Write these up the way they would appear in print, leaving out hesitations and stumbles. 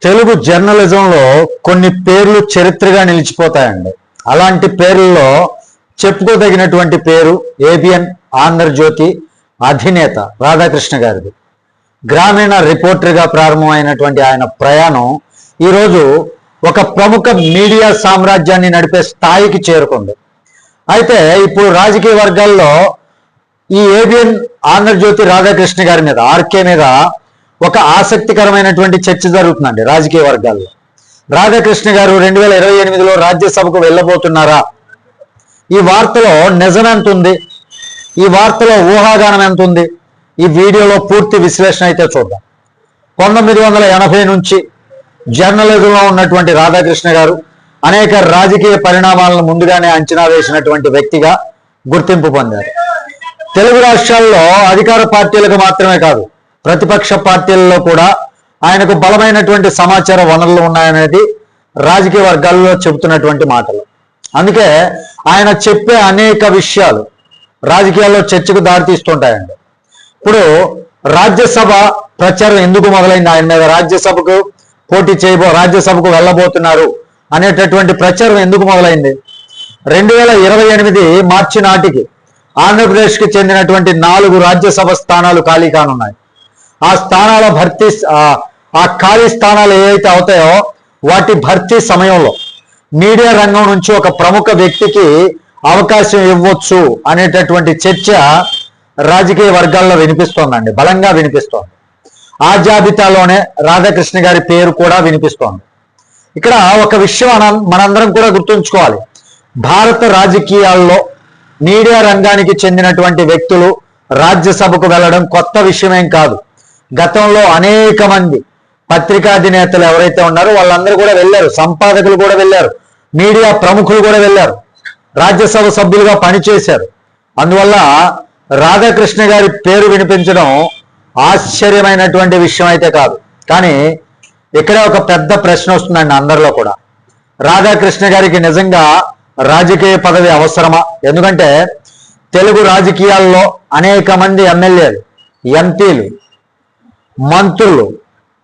తెలుగు జర్నలిజంలో కొన్ని పేర్లు చరిత్రగా నిలిచిపోతాయండి. అలాంటి పేర్లలో చెప్పుకోదగినటువంటి పేరు ఏబిఎన్ ఆంధ్రజ్యోతి అధినేత రాధాకృష్ణ గారిది. గ్రామీణ రిపోర్టర్గా ప్రారంభమైనటువంటి ఆయన ప్రయాణం ఈరోజు ఒక ప్రముఖ మీడియా సామ్రాజ్యాన్ని నడిపే స్థాయికి చేరుకుంది. అయితే ఇప్పుడు రాజకీయ వర్గాల్లో ఈ ఏబిఎన్ ఆంధ్రజ్యోతి రాధాకృష్ణ గారి మీద, ఆర్కే మీద ఒక ఆసక్తికరమైనటువంటి చర్చ జరుగుతుందండి రాజకీయ వర్గాల్లో. రాధాకృష్ణ గారు 2028లో రాజ్యసభకు వెళ్ళబోతున్నారా? ఈ వార్తలో నిజం ఎంత ఉంది? ఈ వార్తలో ఊహాగానం ఎంత ఉంది? ఈ వీడియోలో పూర్తి విశ్లేషణ అయితే చూద్దాం. 1980 నుంచి జర్నలిజంలో ఉన్నటువంటి రాధాకృష్ణ గారు అనేక రాజకీయ పరిణామాలను ముందుగానే అంచనా వేసినటువంటి వ్యక్తిగా గుర్తింపు పొందారు. తెలుగు రాష్ట్రాల్లో అధికార పార్టీలకు మాత్రమే కాదు, ప్రతిపక్ష పార్టీలలో కూడా ఆయనకు బలమైనటువంటి సమాచార వనరులు ఉన్నాయనేది రాజకీయ వర్గాల్లో చెబుతున్నటువంటి మాటలు. అందుకే ఆయన చెప్పే అనేక విషయాలు రాజకీయాల్లో చర్చకు దారితీస్తుంటాయండి. ఇప్పుడు రాజ్యసభ ప్రచారం ఎందుకు మొదలైంది? ఆయన మీద రాజ్యసభకు రాజ్యసభకు వెళ్ళబోతున్నారు అనేటటువంటి ప్రచారం ఎందుకు మొదలైంది? 2028 మార్చి నాటికి ఆంధ్రప్రదేశ్కి చెందినటువంటి 4 రాజ్యసభ స్థానాలు ఖాళీ కానున్నాయి. ఆ స్థానాల భర్తీ, ఆ ఖాళీ స్థానాలు ఏవైతే అవుతాయో వాటి భర్తీ సమయంలో మీడియా రంగం నుంచి ఒక ప్రముఖ వ్యక్తికి అవకాశం ఇవ్వచ్చు అనేటటువంటి చర్చ రాజకీయ వర్గాల్లో వినిపిస్తోందండి, బలంగా వినిపిస్తోంది. ఆ జాబితాలోనే రాధాకృష్ణ గారి పేరు కూడా వినిపిస్తోంది. ఇక్కడ ఒక విషయం మనందరం కూడా గుర్తుంచుకోవాలి. భారత రాజకీయాల్లో మీడియా రంగానికి చెందినటువంటి వ్యక్తులు రాజ్యసభకు వెళ్ళడం కొత్త విషయమేం కాదు. గతంలో అనేక మంది పత్రికాధినేతలు ఎవరైతే ఉన్నారో వాళ్ళందరూ కూడా వెళ్ళారు, సంపాదకులు కూడా వెళ్ళారు, మీడియా ప్రముఖులు కూడా వెళ్ళారు, రాజ్యసభ సభ్యులుగా పనిచేశారు. అందువల్ల రాధాకృష్ణ గారి పేరు వినిపించడం ఆశ్చర్యమైనటువంటి విషయం అయితే కాదు. కానీ ఇక్కడే ఒక పెద్ద ప్రశ్న వస్తుందండి అందరిలో కూడా. రాధాకృష్ణ గారికి నిజంగా రాజకీయ పదవి అవసరమా? ఎందుకంటే తెలుగు రాజకీయాల్లో అనేక మంది ఎమ్మెల్యేలు, ఎంపీలు, మంత్రులు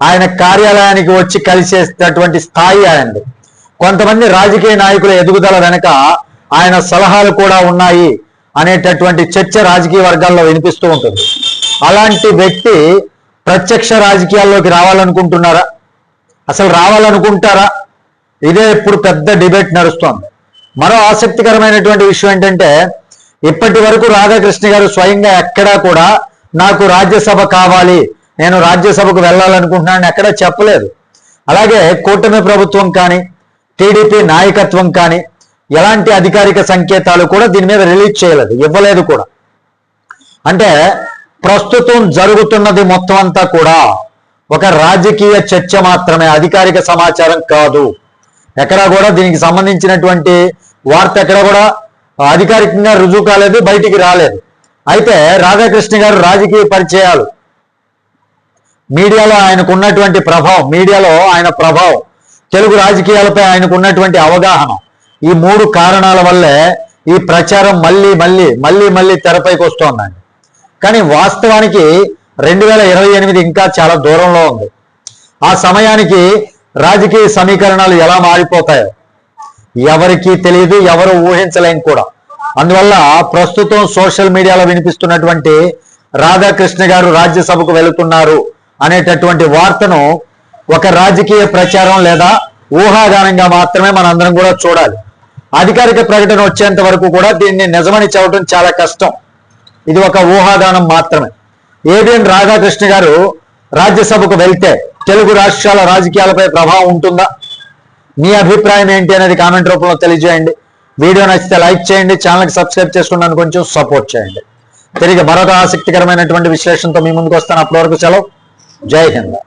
ఆయన కార్యాలయానికి వచ్చి కలిసేటటువంటి స్థాయి ఆయనది. కొంతమంది రాజకీయ నాయకుల ఎదుగుదల వెనక ఆయన సలహాలు కూడా ఉన్నాయి అనేటటువంటి చర్చ రాజకీయ వర్గాల్లో వినిపిస్తూ ఉంటుంది. అలాంటి వ్యక్తి ప్రత్యక్ష రాజకీయాల్లోకి రావాలనుకుంటున్నారా? అసలు రావాలనుకుంటారా? ఇదే ఇప్పుడు పెద్ద డిబేట్ నడుస్తోంది. మరో ఆసక్తికరమైనటువంటి విషయం ఏంటంటే ఇప్పటి వరకు రాధాకృష్ణ గారు స్వయంగా ఎక్కడా కూడా నాకు రాజ్యసభ కావాలి, నేను రాజ్యసభకు వెళ్ళాలనుకుంటున్నాను ఎక్కడా చెప్పలేదు. అలాగే కూటమి ప్రభుత్వం కానీ టీడీపీ నాయకత్వం కానీ ఎలాంటి అధికారిక సంకేతాలు కూడా దీని మీద రిలీజ్ చేయలేదు, ఇవ్వలేదు కూడా. అంటే ప్రస్తుతం జరుగుతున్నది మొత్తం అంతా కూడా ఒక రాజకీయ చర్చ మాత్రమే, అధికారిక సమాచారం కాదు. ఎక్కడా కూడా దీనికి సంబంధించినటువంటి వార్త ఎక్కడ కూడా అధికారికంగా రుజువు కాలేదు, బయటికి రాలేదు. అయితే రాధాకృష్ణ గారు రాజకీయ పరిచయాలు, మీడియాలో ఆయనకు ఉన్నటువంటి ప్రభావం, మీడియాలో ఆయన ప్రభావం, తెలుగు రాజకీయాలపై ఆయనకు ఉన్నటువంటి అవగాహన, ఈ 3 కారణాల వల్లే ఈ ప్రచారం మళ్ళీ తెరపైకి వస్తోందండి. కానీ వాస్తవానికి 2028 ఇంకా చాలా దూరంలో ఉంది. ఆ సమయానికి రాజకీయ సమీకరణాలు ఎలా మారిపోతాయో ఎవరికీ తెలియదు, ఎవరు ఊహించలేం కూడా. అందువల్ల ప్రస్తుతం సోషల్ మీడియాలో వినిపిస్తున్నటువంటి రాధాకృష్ణ గారు రాజ్యసభకు వెళుతున్నారు అనేటటువంటి వార్తను ఒక రాజకీయ ప్రచారం లేదా ఊహాగానంగా మాత్రమే మనందరం కూడా చూడాలి. అధికారిక ప్రకటన వచ్చేంత వరకు కూడా దీన్ని నిజమని చెప్పడం చాలా కష్టం. ఇది ఒక ఊహాగానం మాత్రమే. ఏబిఎన్ రాధాకృష్ణ గారు రాజ్యసభకు వెళ్తే తెలుగు రాష్ట్రాల రాజకీయాలపై ప్రభావం ఉంటుందా? మీ అభిప్రాయం ఏంటి అనేది కామెంట్ రూపంలో తెలియజేయండి. వీడియో నచ్చితే లైక్ చేయండి, ఛానల్కి సబ్స్క్రైబ్ చేసుకున్నాను కొంచెం సపోర్ట్ చేయండి. తిరిగి మరొక ఆసక్తికరమైనటువంటి విశ్లేషణతో మీ ముందుకు వస్తాను. అప్పటి వరకు సెలవు. జై హింద్.